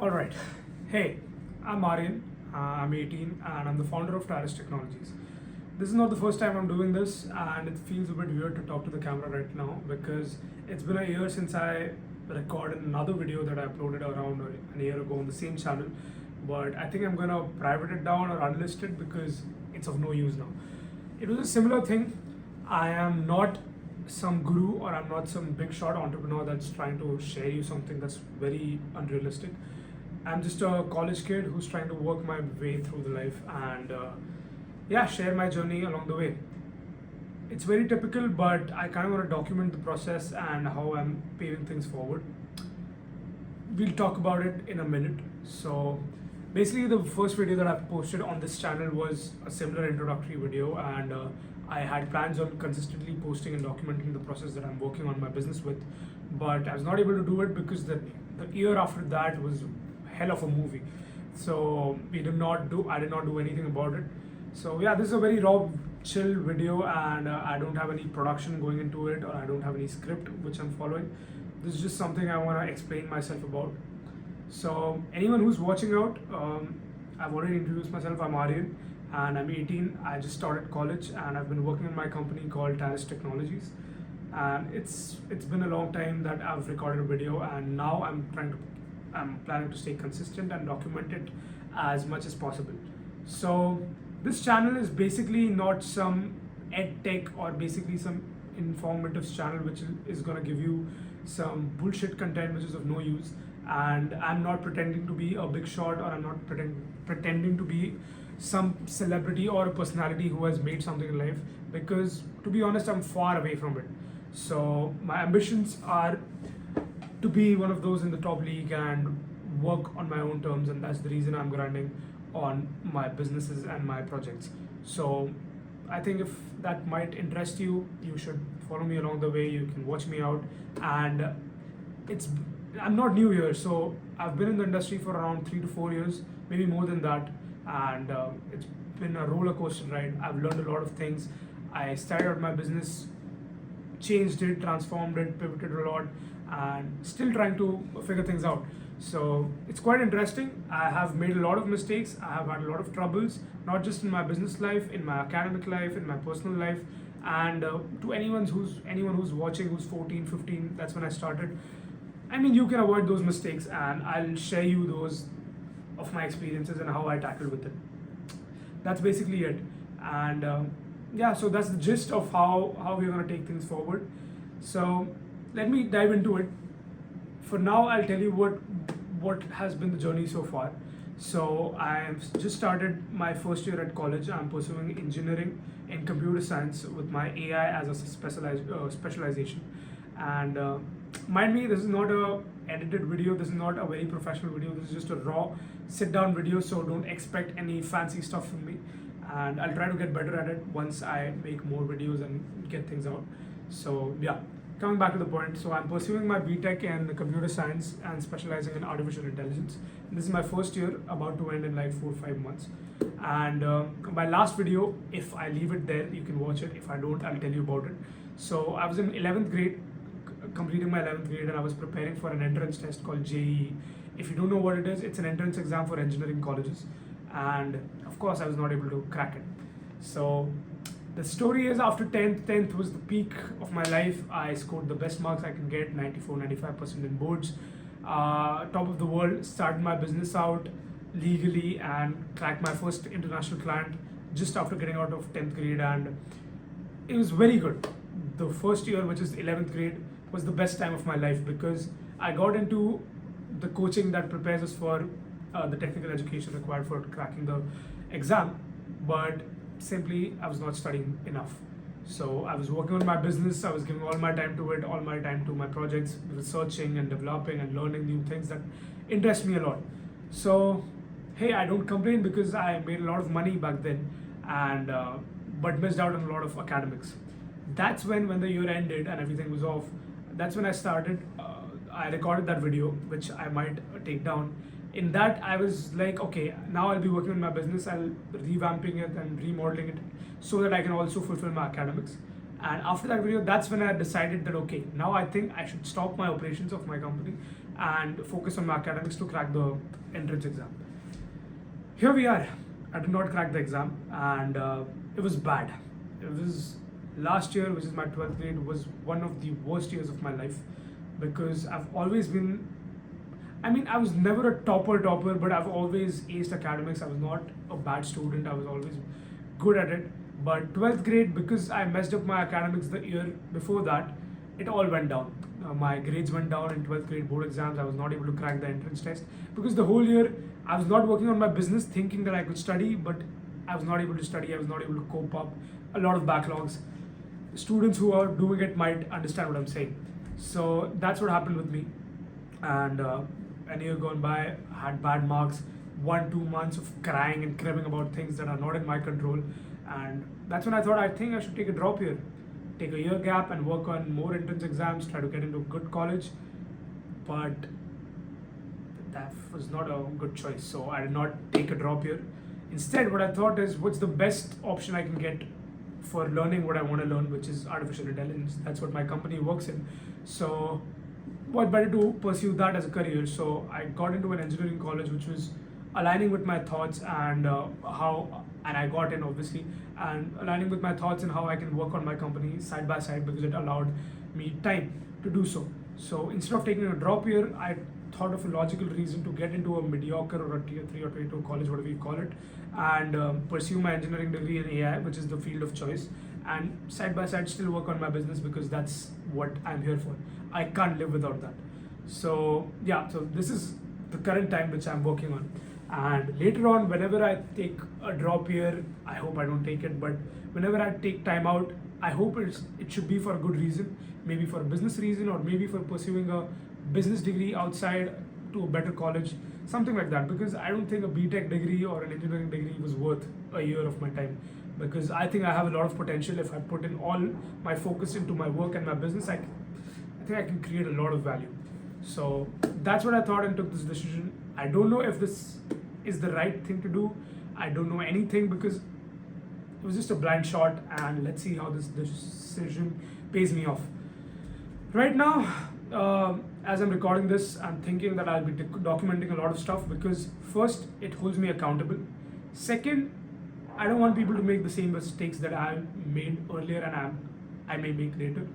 All right. Hey, I'm Aryan. I'm 18 and I'm the founder of Taris Technologies. This is not the first time I'm doing this, and it feels a bit weird to talk to the camera right now because it's been a year since I recorded another video that I uploaded around a year ago on the same channel. But I think I'm gonna private it down or unlist it because it's of no use now. It was a similar thing. I am not some guru or I'm not some big shot entrepreneur that's trying to share you something that's very unrealistic. I'm just a college kid who's trying to work my way through the life and yeah, share my journey along the way. It's very typical, but I kind of want to document the process and how I'm paving things forward. We'll talk about it in a minute. So, basically, the first video that I've posted on this channel was a similar introductory video, and I had plans on consistently posting and documenting the process that I'm working on my business with, but I was not able to do it because the year after that was hell of a movie. So I did not do anything about it. So yeah, this is a very raw, chill video, and I don't have any production going into it, or I don't have any script which I'm following. This is just something I want to explain myself about. So anyone who's watching out, I've already introduced myself. I'm Aryan, and I'm 18. I just started college, and I've been working in my company called Taris Technologies. And it's been a long time that I've recorded a video, and now I'm planning to stay consistent and document it as much as possible. So this channel is basically not some ed tech or basically some informative channel which is going to give you some bullshit content which is of no use. And I'm not pretending to be a big shot, or I'm not pretending to be some celebrity or a personality who has made something in life, because to be honest, I'm far away from it. So my ambitions are to be one of those in the top league and work on my own terms, and that's the reason I'm grinding on my businesses and my projects. So I think if that might interest you, you should follow me along the way. You can watch me out, and it's I'm not new here, so I've been in the industry for around 3 to 4 years, maybe more than that, and it's been a roller coaster ride. I've learned a lot of things. I started out my business, changed it, transformed it, pivoted a lot, and still trying to figure things out. So it's quite interesting. I have made a lot of mistakes. I have had a lot of troubles, not just in my business life, in my academic life, in my personal life. And to anyone who's watching, who's 14, 15, that's when I started. I mean, you can avoid those mistakes, and I'll share you those of my experiences and how I tackled with it. That's basically it. And yeah, so that's the gist of how we're going to take things forward. So let me dive into it. For now, I'll tell you what has been the journey so far. So I have just started my first year at college. I'm pursuing engineering in computer science with my AI as a specialization. And mind me, this is not a edited video. This is not a very professional video. This is just a raw sit down video. So don't expect any fancy stuff from me. And I'll try to get better at it once I make more videos and get things out. So yeah, coming back to the point, so I'm pursuing my BTech in computer science and specializing in artificial intelligence. This is my first year, about to end in like 4 or 5 months. And my last video, if I leave it there, you can watch it. If I don't, I'll tell you about it. So I was in 11th grade, completing my 11th grade, and I was preparing for an entrance test called JEE. If you don't know what it is, it's an entrance exam for engineering colleges. And of course, I was not able to crack it. So the story is, after 10th was the peak of my life. I scored the best marks I can get, 94, 95% in boards. Top of the world, started my business out legally and cracked my first international client just after getting out of 10th grade. And it was very good. The first year, which is 11th grade, was the best time of my life because I got into the coaching that prepares us for the technical education required for cracking the exam. But simply, I was not studying enough. So I was working on my business. I was giving all my time to it, all my time to my projects, researching and developing and learning new things that interest me a lot. So hey, I don't complain because I made a lot of money back then, and but missed out on a lot of academics. That's when the year ended and everything was off. That's when I started. I recorded that video, which I might take down. In that, I was like, okay, now I'll be working on my business. I'll revamping it and remodeling it so that I can also fulfill my academics. And after that video, that's when I decided that okay, now I think I should stop my operations of my company and focus on my academics to crack the entrance exam. Here we are. I did not crack the exam, and it was bad. It was last year, which is my 12th grade, was one of the worst years of my life because I've always been. I mean, I was never a topper, but I've always aced academics. I was not a bad student. I was always good at it. But 12th grade, because I messed up my academics the year before that, it all went down. My grades went down in 12th grade board exams. I was not able to crack the entrance test because the whole year I was not working on my business thinking that I could study, but I was not able to study. I was not able to cope up. A lot of backlogs. Students who are doing it might understand what I'm saying. So that's what happened with me. And a year gone by, I had bad marks, 1-2 months of crying and cribbing about things that are not in my control. And that's when I thought, I think I should take a drop here, take a year gap and work on more entrance exams, try to get into a good college. But that was not a good choice. So I did not take a drop here. Instead, what I thought is, what's the best option I can get for learning what I want to learn, which is artificial intelligence. That's what my company works in. So what better to pursue that as a career? So I got into an engineering college, which was aligning with my thoughts and and I got in obviously, and aligning with my thoughts and how I can work on my company side by side because it allowed me time to do so. So instead of taking a drop year, I thought of a logical reason to get into a mediocre or a tier 3 or tier 2 college, whatever you call it, and pursue my engineering degree in AI, which is the field of choice, and side by side still work on my business because that's what I'm here for. I can't live without that. So yeah, so this is the current time which I'm working on. And later on, whenever I take a drop year, I hope I don't take it, but whenever I take time out, I hope it should be for a good reason, maybe for a business reason or maybe for pursuing a business degree outside to a better college, something like that. Because I don't think a BTech degree or an engineering degree was worth a year of my time. Because I think I have a lot of potential. If I put in all my focus into my work and my business, I think I can create a lot of value. So that's what I thought and took this decision. I don't know if this is the right thing to do. I don't know anything because it was just a blind shot, and let's see how this decision pays me off. Right now, as I'm recording this, I'm thinking that I'll be documenting a lot of stuff because first, it holds me accountable. Second, I don't want people to make the same mistakes that I made earlier and I may make later.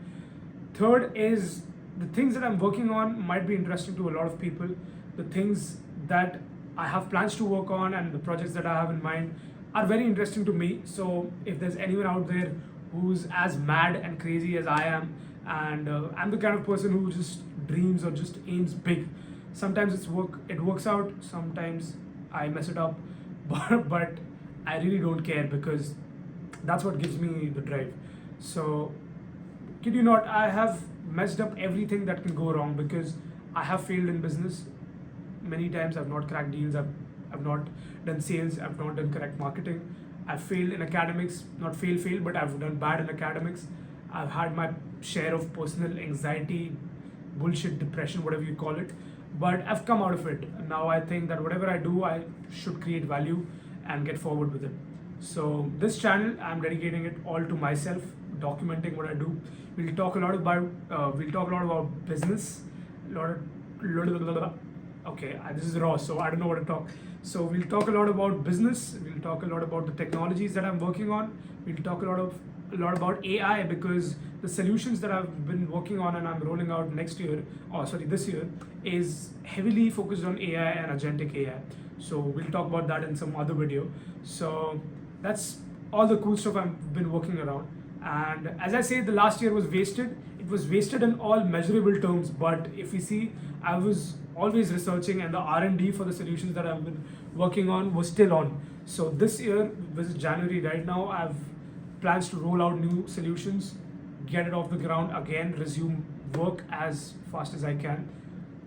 Third is the things that I'm working on might be interesting to a lot of people. The things that I have plans to work on and the projects that I have in mind are very interesting to me. So if there's anyone out there who's as mad and crazy as I am, and I'm the kind of person who just dreams or just aims big. Sometimes it works out, sometimes I mess it up, but I really don't care because that's what gives me the drive. So kid you not, I have messed up everything that can go wrong because I have failed in business many times. I've not cracked deals, I've not done sales, I've not done correct marketing. I've failed in academics, not fail, but I've done bad in academics. I've had my share of personal anxiety, bullshit, depression, whatever you call it. But I've come out of it. Now I think that whatever I do, I should create value and get forward with it. So this channel, I'm dedicating it all to myself, documenting what I do. We'll talk a lot about business. Okay, this is raw, so I don't know what to talk. So we'll talk a lot about business. We'll talk a lot about the technologies that I'm working on. We'll talk a lot about AI because the solutions that I've been working on and I'm rolling out this year is heavily focused on AI and agentic AI. So we'll talk about that in some other video. So that's all the cool stuff I've been working around. And as I say, the last year was wasted. It was wasted in all measurable terms. But if you see, I was always researching, and the R&D for the solutions that I've been working on was still on. So this year, which is January right now, I've plans to roll out new solutions, get it off the ground again, resume work as fast as I can.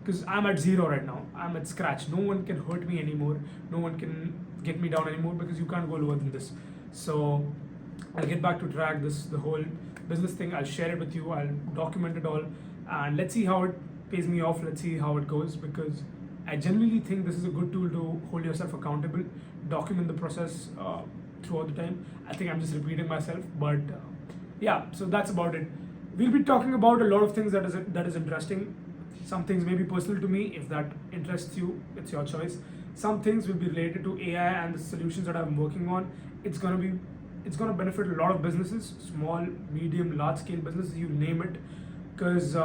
Because I'm at zero right now. I'm at scratch. No one can hurt me anymore. No one can get me down anymore because you can't go lower than this. So I'll get back to track the whole business thing. I'll share it with you. I'll document it all, and let's see how it pays me off. Let's see how it goes because I genuinely think this is a good tool to hold yourself accountable, document the process throughout the time. I think I'm just repeating myself, but yeah. So that's about it. We'll be talking about a lot of things that is interesting. Some things may be personal to me. If that interests you, it's your choice. Some things will be related to AI and the solutions that I'm working on. It's gonna benefit a lot of businesses, small, medium, large scale businesses, you name it. Because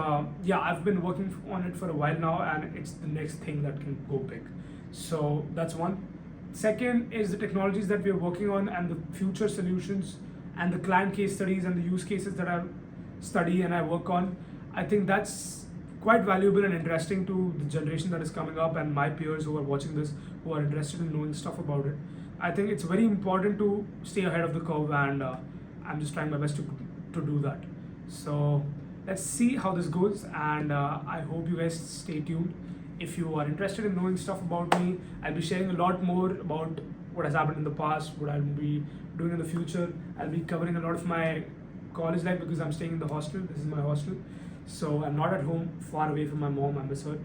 yeah, I've been working on it for a while now, and it's the next thing that can go big. So that's one. Second is the technologies that we are working on and the future solutions and the client case studies and the use cases that I study and I work on. I think that's quite valuable and interesting to the generation that is coming up and my peers who are watching this, who are interested in knowing stuff about it. I think it's very important to stay ahead of the curve, and I'm just trying my best to do that. So let's see how this goes, and I hope you guys stay tuned. If you are interested in knowing stuff about me, I'll be sharing a lot more about what has happened in the past, what I'll be doing in the future. I'll be covering a lot of my college life because I'm staying in the hostel. This is my hostel. So I'm not at home, far away from my mom. I miss her.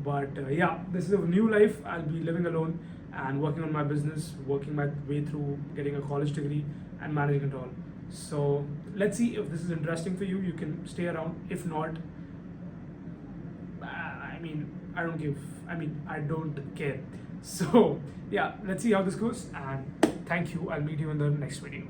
But yeah, this is a new life. I'll be living alone and working on my business, working my way through getting a college degree and managing it all. So let's see if this is interesting for you. You can stay around. If not, I mean, I don't care. So yeah, let's see how this goes. And thank you. I'll meet you in the next video.